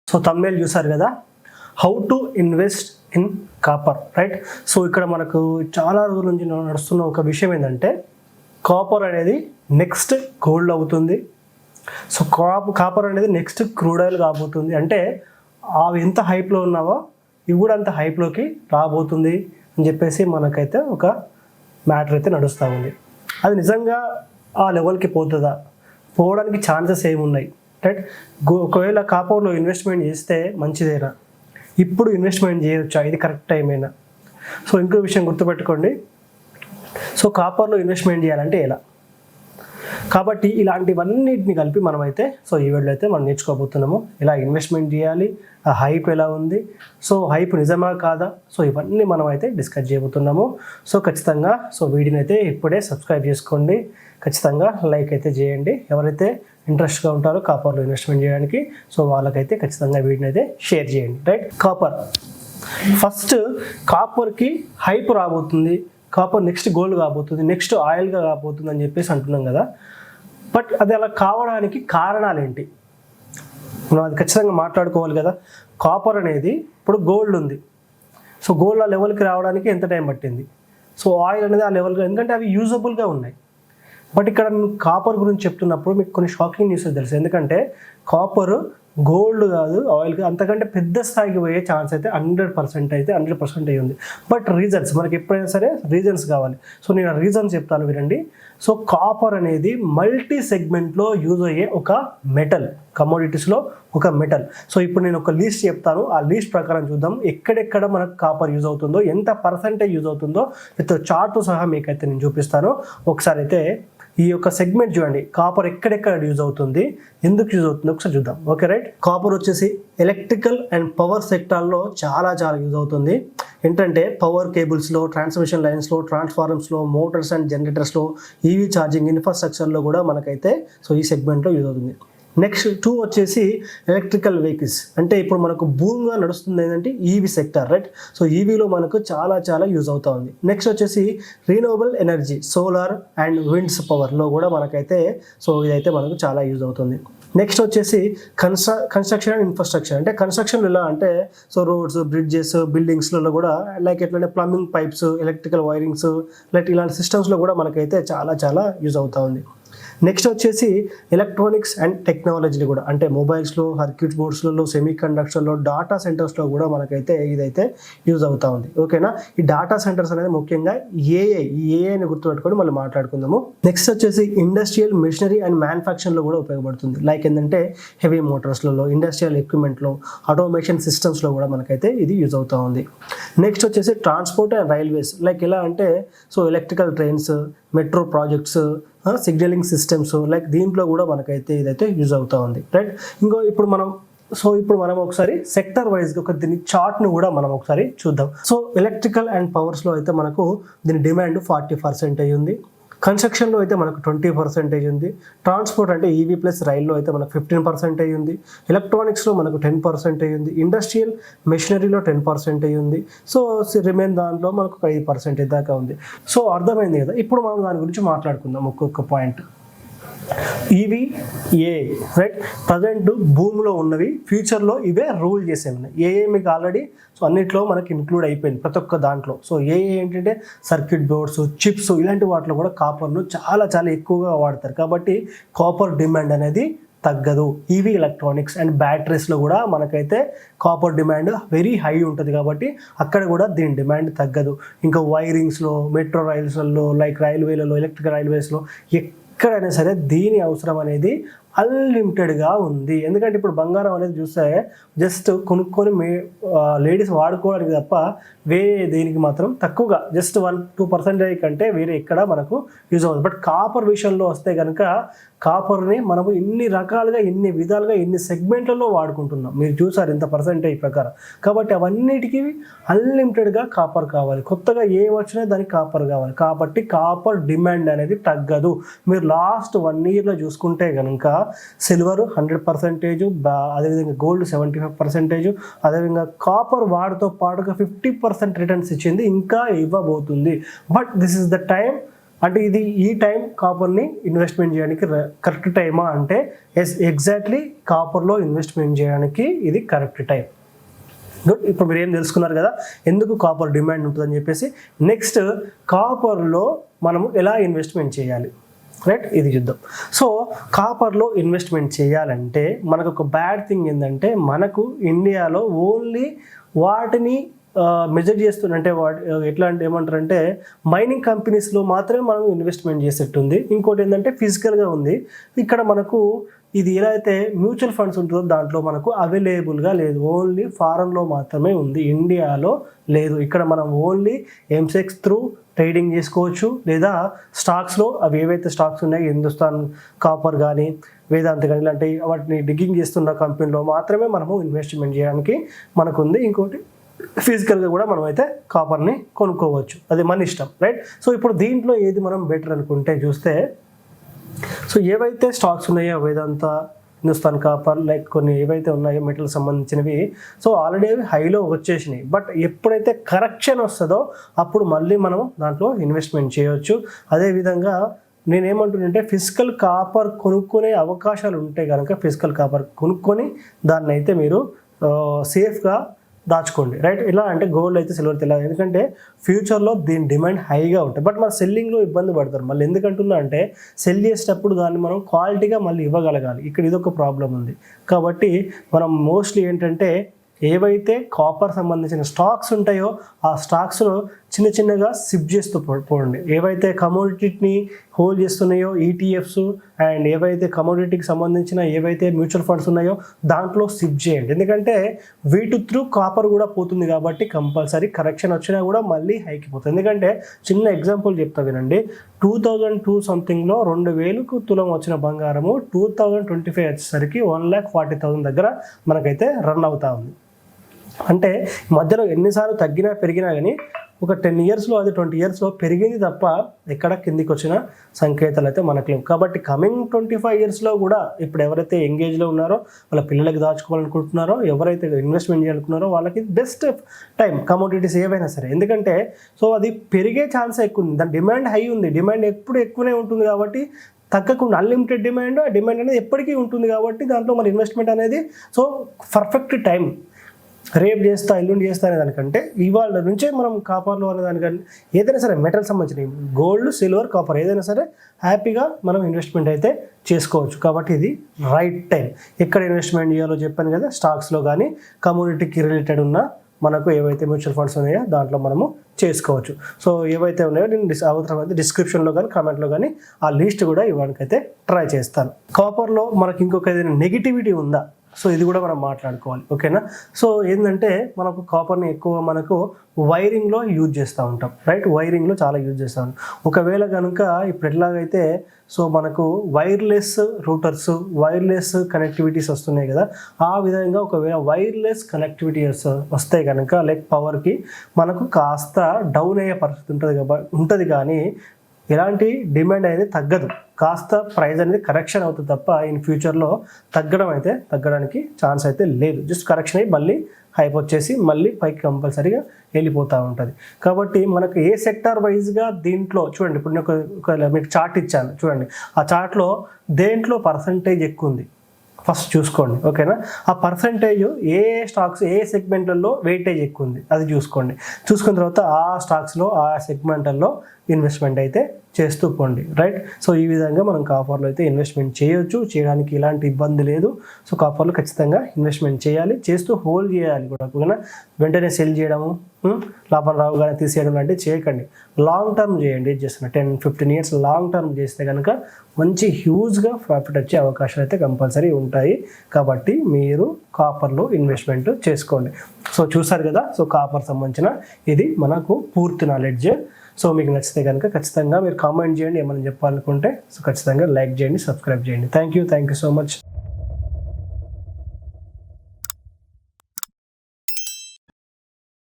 So thumbnail చూసారు కదా, how to invest in copper, right. So ఇక్కడ మనకు చాలా రోజుల నుంచి నడుస్తున్న ఒక విషయం ఏంటంటే కాపర్ అనేది నెక్స్ట్ గోల్డ్ అవుతుంది. సో కాపర్ అనేది నెక్స్ట్ క్రూడ్ ఆయిల్ కాబోతుంది. అంటే అవి ఎంత హైప్లో ఉన్నావో ఇవి కూడా అంత హైప్లోకి రాబోతుంది అని చెప్పేసి మనకైతే ఒక మ్యాటర్ అయితే నడుస్తూ ఉంది. అది నిజంగా ఆ లెవెల్కి పోతుందా, పోవడానికి ఛాన్సెస్ ఏమున్నాయి, రైట్. ఒకవేళ కాపర్లో ఇన్వెస్ట్మెంట్ చేస్తే మంచిదేనా, ఇప్పుడు ఇన్వెస్ట్మెంట్ చేయవచ్చా, ఇది కరెక్ట్ టైమేనా? సో ఇంకో విషయం గుర్తుపెట్టుకోండి, సో కాపర్లో ఇన్వెస్ట్మెంట్ చేయాలంటే ఎలా, కాబట్టి ఇలాంటివన్నిటిని కలిపి మనమైతే సో ఈ వీడియోలో అయితే మనం నేర్చుకోబోతున్నాము. ఎలా ఇన్వెస్ట్మెంట్ చేయాలి, ఆ హైప్ ఎలా ఉంది, సో హైప్ నిజమా కాదా, సో ఇవన్నీ మనం అయితే డిస్కస్ చేయబోతున్నాము. సో ఖచ్చితంగా సో వీడియోని అయితే ఇప్పుడే సబ్స్క్రైబ్ చేసుకోండి, ఖచ్చితంగా లైక్ అయితే చేయండి. ఎవరైతే ఇంట్రెస్ట్గా ఉంటారో కాపర్లో ఇన్వెస్ట్మెంట్ చేయడానికి సో వాళ్ళకైతే ఖచ్చితంగా వీడియోని అయితే షేర్ చేయండి, రైట్. ఫస్ట్ కాపర్కి హైప్ రాబోతుంది, కాపర్ నెక్స్ట్ గోల్డ్ కాబోతుంది, నెక్స్ట్ ఆయిల్గా కాబోతుంది అని చెప్పేసి అంటున్నాం కదా. బట్ అది అలా కావడానికి కారణాలు ఏంటి, మనం అది ఖచ్చితంగా మాట్లాడుకోవాలి కదా. కాపర్ అనేది ఇప్పుడు గోల్డ్ ఉంది, సో గోల్డ్ ఆ లెవెల్కి రావడానికి ఎంత టైం పట్టింది, సో ఆయిల్ అనేది ఆ లెవెల్గా, ఎందుకంటే అవి యూజబుల్గా ఉన్నాయి. బట్ ఇక్కడ కాపర్ గురించి చెప్తున్నప్పుడు మీకు కొన్ని షాకింగ్ న్యూస్ తెలుసు. ఎందుకంటే కాపర్ గోల్డ్ కాదు, ఆయిల్ కాదు, అంతకంటే పెద్ద స్థాయికి పోయే ఛాన్స్ అయితే 100% అయ్యి ఉంది. బట్ రీజన్స్ మనకి ఎప్పుడైనా సరే రీజన్స్ కావాలి. సో నేను రీజన్స్ చెప్తాను వినండి. సో కాపర్ అనేది మల్టీ సెగ్మెంట్లో యూజ్ అయ్యే ఒక మెటల్, కమోడిటీస్లో ఒక మెటల్. సో ఇప్పుడు నేను ఒక లిస్ట్ చెప్తాను, ఆ లిస్ట్ ప్రకారం చూద్దాం ఎక్కడెక్కడ మనకు కాపర్ యూజ్ అవుతుందో, ఎంత పర్సెంటేజ్ యూజ్ అవుతుందో విత్ చార్ట్తో సహా మీకైతే నేను చూపిస్తాను. ఒకసారి అయితే ఈ యొక్క సెగ్మెంట్ చూడండి, కాపర్ ఎక్కడెక్కడ యూజ్ అవుతుంది, ఎందుకు యూజ్ అవుతుంది ఒకసారి చూద్దాం. Okay, right. కాపర్ వచ్చేసి ఎలక్ట్రికల్ అండ్ పవర్ సెక్టార్లో చాలా యూజ్ అవుతుంది. ఏంటంటే పవర్ కేబుల్స్లో, ట్రాన్స్మిషన్ లైన్స్లో, ట్రాన్స్ఫార్మర్స్లో, మోటార్స్ అండ్ జనరేటర్స్లో, ఈవీ ఛార్జింగ్ ఇన్ఫ్రాస్ట్రక్చర్లో కూడా మనకైతే సో ఈ సెగ్మెంట్లో యూజ్ అవుతుంది. నెక్స్ట్ 2 వచ్చేసి ఎలక్ట్రికల్ వెహికల్స్, అంటే ఇప్పుడు మనకు భూమిగా నడుస్తుంది ఏంటంటే ఈవీ సెక్టర్, రైట్. సో ఈవీలో మనకు చాలా యూజ్ అవుతా ఉంది. నెక్స్ట్ వచ్చేసి రీనవబుల్ ఎనర్జీ, సోలార్ అండ్ విండ్స్ పవర్లో కూడా మనకైతే సో ఇదైతే మనకు చాలా యూజ్ అవుతుంది. నెక్స్ట్ వచ్చేసి కన్స్ట్రక్షన్ అండ్ ఇన్ఫ్రాస్ట్రక్చర్, అంటే కన్స్ట్రక్షన్ ఎలా అంటే సో రోడ్స్, బ్రిడ్జెస్, బిల్డింగ్స్లలో కూడా లైక్ ఎట్లంటే plumbing pipes, electrical wirings, like ఇలాంటి సిస్టమ్స్లో కూడా మనకైతే చాలా యూజ్ అవుతూ ఉంది. నెక్స్ట్ వచ్చేసి ఎలక్ట్రానిక్స్ అండ్ టెక్నాలజీలు కూడా, అంటే మొబైల్స్లో, సర్క్యూట్ బోర్డ్స్లలో, సెమీ కండక్టర్లో, డాటా సెంటర్స్లో కూడా మనకైతే ఇదైతే యూజ్ అవుతూ ఉంది. ఓకేనా. ఈ డాటా సెంటర్స్ అనేది ముఖ్యంగా ఏఐని గుర్తుపెట్టుకొని మళ్ళీ మాట్లాడుకుందాము. నెక్స్ట్ వచ్చేసి ఇండస్ట్రియల్ మెషినరీ అండ్ మ్యానుఫ్యాక్చరింగ్లో కూడా ఉపయోగపడుతుంది. లైక్ ఏంటంటే హెవీ మోటార్స్లలో, ఇండస్ట్రియల్ ఎక్విప్మెంట్లో, ఆటోమేషన్ సిస్టమ్స్లో కూడా మనకైతే ఇది యూజ్ అవుతూ ఉంది. నెక్స్ట్ వచ్చేసి ట్రాన్స్పోర్ట్ అండ్ రైల్వేస్, లైక్ ఎలా అంటే so electrical trains, metro projects, signalling systems, like దీంట్లో కూడా మనకైతే ఇదైతే యూజ్ అవుతూ ఉంది, రైట్. ఇప్పుడు మనం ఒకసారి సెక్టర్ వైజ్గా ఒక దీని చార్ట్ను కూడా మనం ఒకసారి చూద్దాం. సో ఎలక్ట్రికల్ అండ్ పవర్స్లో అయితే మనకు దీని డిమాండ్ 40% అయ్యింది. కన్స్ట్రక్షన్లో అయితే మనకు 20% ఉంది. ట్రాన్స్పోర్ట్ అంటే ఈవీ ప్లస్ రైల్లో అయితే మనకు 15% అయ్యింది. ఎలక్ట్రానిక్స్లో మనకు 10% అయ్యింది. ఇండస్ట్రియల్ మెషినరీలో 10% అయ్యింది. సో రిమైన్ దాంట్లో మనకు 5% దాకా ఉంది. సో అర్థమైంది కదా. ఇప్పుడు మనం దాని గురించి మాట్లాడుకుందాం ఒక్కొక్క point. EV AI, right. Present భూమిలో ఉన్నవి ఫ్యూచర్లో ఇవే రూల్ చేసే ఉన్నాయి. ఏఐ మీకు ఆల్రెడీ సో అన్నిట్లో మనకి ఇంక్లూడ్ అయిపోయింది ప్రతి ఒక్క దాంట్లో. సో ఏఐ ఏంటంటే సర్క్యూట్ బోర్డ్స్, చిప్స్, ఇలాంటి వాటిలో కూడా కాపర్ను చాలా ఎక్కువగా వాడతారు. కాబట్టి కాపర్ డిమాండ్ అనేది తగ్గదు. ఈవీ ఎలక్ట్రానిక్స్ అండ్ బ్యాటరీస్లో కూడా మనకైతే కాపర్ డిమాండ్ వెరీ హై ఉంటుంది. కాబట్టి అక్కడ కూడా దీని డిమాండ్ తగ్గదు. ఇంకా వైరింగ్స్లో, మెట్రో రైల్స్లలో, లైక్ రైల్వేలలో, ఎలక్ట్రికల్ రైల్వేస్లో ఎక్కడైనా సరే దీని అవసరం అనేది అన్లిమిటెడ్గా ఉంది. ఎందుకంటే ఇప్పుడు బంగారం అనేది చూస్తే జస్ట్ కొనుక్కొని లేడీస్ వాడుకోవడానికి తప్ప వేరే దేనికి మాత్రం తక్కువగా, జస్ట్ 1-2% కంటే వేరే ఎక్కడ మనకు యూజ్ అవుతుంది. బట్ కాపర్ విషయంలో వస్తే కనుక కాపర్ని మనము ఇన్ని రకాలుగా, ఇన్ని విధాలుగా, ఇన్ని సెగ్మెంట్లలో వాడుకుంటున్నాం. మీరు చూసారు ఇంత పర్సెంటేజ్ ప్రకారం. కాబట్టి అవన్నిటికీ అన్లిమిటెడ్గా కాపర్ కావాలి. కొత్తగా ఏ వచ్చినా దానికి కాపర్ కావాలి. కాబట్టి కాపర్ డిమాండ్ అనేది తగ్గదు. మీరు లాస్ట్ 1 yearలో చూసుకుంటే కనుక సిల్వర్ 100%, అదేవిధంగా గోల్డ్ 75%, అదేవిధంగా కాపర్ వాటితో పాటుగా 50% రిటర్న్స్ ఇచ్చింది, ఇంకా ఇవ్వబోతుంది. But this is the time అంటే ఇది ఈ టైం కాపర్ని ఇన్వెస్ట్మెంట్ చేయడానికి కరెక్ట్ టైమా అంటే ఎగ్జాక్ట్లీ కాపర్లో ఇన్వెస్ట్మెంట్ చేయడానికి ఇది కరెక్ట్ టైం. గుడ్. ఇప్పుడు మీరు ఏం తెలుసుకున్నారు కదా ఎందుకు కాపర్ డిమాండ్ ఉంటుందని చెప్పేసి. నెక్స్ట్ కాపర్లో మనము ఎలా ఇన్వెస్ట్మెంట్ చేయాలి, రైట్, ఇది చూద్దాం. సో కాపర్లో ఇన్వెస్ట్మెంట్ చేయాలంటే మనకు ఒక బ్యాడ్ థింగ్ ఏంటంటే మనకు ఇండియాలో ఓన్లీ వాటిని మెజర్ చేస్తున్న అంటే ఎట్లా అంటే ఏమంటారంటే మైనింగ్ కంపెనీస్లో మాత్రమే మనం ఇన్వెస్ట్మెంట్ చేసేట్టుంది. ఇంకోటి ఏంటంటే ఫిజికల్గా ఉంది. ఇక్కడ మనకు ఇది ఎలా అయితే మ్యూచువల్ ఫండ్స్ ఉంటుందో దాంట్లో మనకు అవైలబుల్గా లేదు, ఓన్లీ ఫారెన్లో మాత్రమే ఉంది, ఇండియాలో లేదు. ఇక్కడ మనం ఓన్లీ ఎంసెక్స్ త్రూ ట్రేడింగ్ చేసుకోవచ్చు, లేదా స్టాక్స్లో అవి ఏవైతే స్టాక్స్ ఉన్నాయో హిందుస్థాన్ కాపర్ కానీ వేదాంత కానీ ఇలాంటి వాటిని డిగ్గింగ్ చేస్తున్న కంపెనీలో మాత్రమే మనము ఇన్వెస్ట్మెంట్ చేయడానికి మనకు ఉంది. ఇంకోటి ఫిజికల్గా కూడా మనం అయితే కాపర్ని కొనుక్కోవచ్చు, అది మన ఇష్టం, రైట్. సో ఇప్పుడు దీంట్లో ఏది మనం బెటర్ అనుకుంటే చూస్తే, సో ఏవైతే స్టాక్స్ ఉన్నాయో వేదాంత, హిందుస్థాన్ కాపర్, లైక్ కొన్ని ఏవైతే ఉన్నాయో మెటల్ సంబంధించినవి, సో ఆల్రెడీ అవి హైలో వచ్చేసినాయి. బట్ ఎప్పుడైతే కరెక్షన్ వస్తుందో అప్పుడు మళ్ళీ మనం దాంట్లో ఇన్వెస్ట్మెంట్ చేయవచ్చు. అదేవిధంగా నేనేమంటున్నానంటే ఫిజికల్ కాపర్ కొనుక్కునే అవకాశాలు ఉంటే కనుక ఫిజికల్ కాపర్ కొనుక్కొని దాన్ని అయితే మీరు సేఫ్గా దాచుకోండి, రైట్. ఇలా అంటే గోల్డ్ అయితే సిల్వర్ తెలియదు, ఎందుకంటే ఫ్యూచర్లో దీని డిమాండ్ హైగా ఉంటుంది. బట్ మన సెల్లింగ్లో ఇబ్బంది పడతారు. మళ్ళీ ఎందుకంటున్నా అంటే సెల్ చేసేటప్పుడు దాన్ని మనం క్వాలిటీగా మళ్ళీ ఇవ్వగలగాలి. ఇక్కడ ఇదొక ప్రాబ్లం ఉంది. కాబట్టి మనం మోస్ట్లీ ఏంటంటే ఏవైతే కాపర్ సంబంధించిన స్టాక్స్ ఉంటాయో ఆ స్టాక్స్లో చిన్న చిన్నగా సిప్ చేస్తూ పోండి. ఏవైతే కమోడిటీని హోల్డ్ చేస్తున్నాయో ఈటీఎఫ్స్ అండ్ ఏవైతే కమోడిటీకి సంబంధించిన ఏవైతే మ్యూచువల్ ఫండ్స్ ఉన్నాయో దాంట్లో సిప్ చేయండి. ఎందుకంటే వీటి త్రూ కాపర్ కూడా పోతుంది కాబట్టి కంపల్సరీ కరెక్షన్ వచ్చినా కూడా మళ్ళీ హైకి పోతుంది. ఎందుకంటే చిన్న ఎగ్జాంపుల్ చెప్తా వినండి. 2002 సంథింగ్లో 2000కు తులం వచ్చిన బంగారము 2025 వచ్చేసరికి 1,40,000 దగ్గర మనకైతే రన్ అవుతా ఉంది. అంటే మధ్యలో ఎన్నిసార్లు తగ్గినా పెరిగినా కానీ ఒక 10 ఇయర్స్లో అది 20 ఇయర్స్లో పెరిగింది తప్ప ఎక్కడ కిందికి వచ్చిన సంకేతాలు అయితే మనకు లేవు. కాబట్టి కమింగ్ 25 ఇయర్స్లో కూడా ఇప్పుడు ఎవరైతే ఎంగేజ్లో ఉన్నారో వాళ్ళ పిల్లలకి దాచుకోవాలనుకుంటున్నారో ఎవరైతే ఇన్వెస్ట్మెంట్ చేయాలనుకున్నారో వాళ్ళకి బెస్ట్ టైం కమోడిటీస్ ఏవైనా సరే. ఎందుకంటే సో అది పెరిగే ఛాన్స్ ఎక్కువ ఉంది, దాని డిమాండ్ హై ఉంది, డిమాండ్ ఎప్పుడు ఎక్కువనే ఉంటుంది కాబట్టి తగ్గకుండా అన్లిమిటెడ్ డిమాండ్ అనేది ఎప్పటికీ ఉంటుంది కాబట్టి దాంట్లో మన ఇన్వెస్ట్మెంట్ అనేది సో పర్ఫెక్ట్ టైం. రేపు చేస్తా ఎల్లుండి చేస్తా అనే దానికంటే ఇవాళ నుంచే మనం కాపర్లో అనే దానికంటే ఏదైనా సరే మెటల్ సంబంధించిన గోల్డ్, సిల్వర్, కాపర్ ఏదైనా సరే హ్యాపీగా మనం ఇన్వెస్ట్మెంట్ అయితే చేసుకోవచ్చు. కాబట్టి ఇది రైట్ టైం. ఎక్కడ ఇన్వెస్ట్మెంట్ చేయాలో చెప్పాను కదా, స్టాక్స్లో కానీ కమోడిటీకి రిలేటెడ్ ఉన్న మనకు ఏవైతే మ్యూచువల్ ఫండ్స్ ఉన్నాయో దాంట్లో మనము చేసుకోవచ్చు. సో ఏవైతే ఉన్నాయో నేను అవసరమైతే డిస్క్రిప్షన్లో కానీ కామెంట్లో కానీ ఆ లిస్ట్ కూడా ఇవ్వడానికైతే ట్రై చేస్తాను. కాపర్లో మనకి ఇంకొక ఏదైనా నెగిటివిటీ ఉందా, సో ఇది కూడా మనం మాట్లాడుకోవాలి, ఓకేనా. సో ఏంటంటే మనకు కాపర్ని ఎక్కువ మనకు వైరింగ్లో యూజ్ చేస్తూ ఉంటాం, రైట్. వైరింగ్లో చాలా యూజ్ చేస్తూ ఉంటాం. ఒకవేళ కనుక ఇప్పుడు ఎట్లాగైతే సో మనకు వైర్లెస్ రూటర్స్, వైర్లెస్ కనెక్టివిటీస్ వస్తున్నాయి కదా, ఆ విధంగా ఒకవేళ వైర్లెస్ కనెక్టివిటీస్ వస్తాయి కనుక లైక్ పవర్కి మనకు కాస్త డౌన్ అయ్యే పరిస్థితి ఉంటుంది కానీ ఎలాంటి డిమాండ్ అనేది తగ్గదు. కాస్త ప్రైస్ అనేది కరెక్షన్ అవుతుంది తప్ప ఇన్ ఫ్యూచర్లో తగ్గడానికి ఛాన్స్ అయితే లేదు. జస్ట్ కరెక్షన్ అయ్యి మళ్ళీ హైప్ వచ్చేసి మళ్ళీ పైకి కంపల్సరీగా వెళ్ళిపోతూ ఉంటుంది. కాబట్టి మనకు ఏ సెక్టార్ వైజ్గా దీంట్లో చూడండి. ఇప్పుడు నేను మీకు చార్ట్ ఇచ్చాను చూడండి. ఆ చార్ట్లో దేంట్లో పర్సంటేజ్ ఎక్కువ ఉంది ఫస్ట్ చూసుకోండి, ఓకేనా. ఆ పర్సంటేజ్ ఏ స్టాక్స్ ఏ సెగ్మెంట్లలో వెయిటేజ్ ఎక్కువ ఉంది అది చూసుకోండి. చూసుకున్న తర్వాత ఆ స్టాక్స్లో ఆ సెగ్మెంట్లలో ఇన్వెస్ట్మెంట్ అయితే చేస్తూ పోండి, రైట్. సో ఈ విధంగా మనం కాపర్లో అయితే ఇన్వెస్ట్మెంట్ చేయడానికి ఎలాంటి ఇబ్బంది లేదు. సో కాపర్లో ఖచ్చితంగా ఇన్వెస్ట్మెంట్ చేయాలి, చేస్తూ హోల్డ్ చేయాలి కూడా, ఓకేనా. వెంటనే సెల్ చేయడము, లాభం రావుగానే తీసేయడం లాంటివి చేయకండి. లాంగ్ టర్మ్ చేయండి. చేస్తున్న 10-15 ఇయర్స్ లాంగ్ టర్మ్ చేస్తే కనుక మంచి హ్యూజ్గా ప్రాఫిట్ వచ్చే అవకాశాలు అయితే కంపల్సరీ ఉంటాయి. కాబట్టి మీరు కాపర్లో ఇన్వెస్ట్మెంట్ చేసుకోండి. సో చూసారు కదా, సో కాపర్ సంబంధించిన ఇది మనకు పూర్తి నాలెడ్జ్. సో మీకు నచ్చితే కనుక ఖచ్చితంగా మీరు కామెంట్ చేయండి, ఏమైనా చెప్పాలనుకుంటే. సో ఖచ్చితంగా లైక్ చేయండి, సబ్స్క్రైబ్ చేయండి. Thank you so much.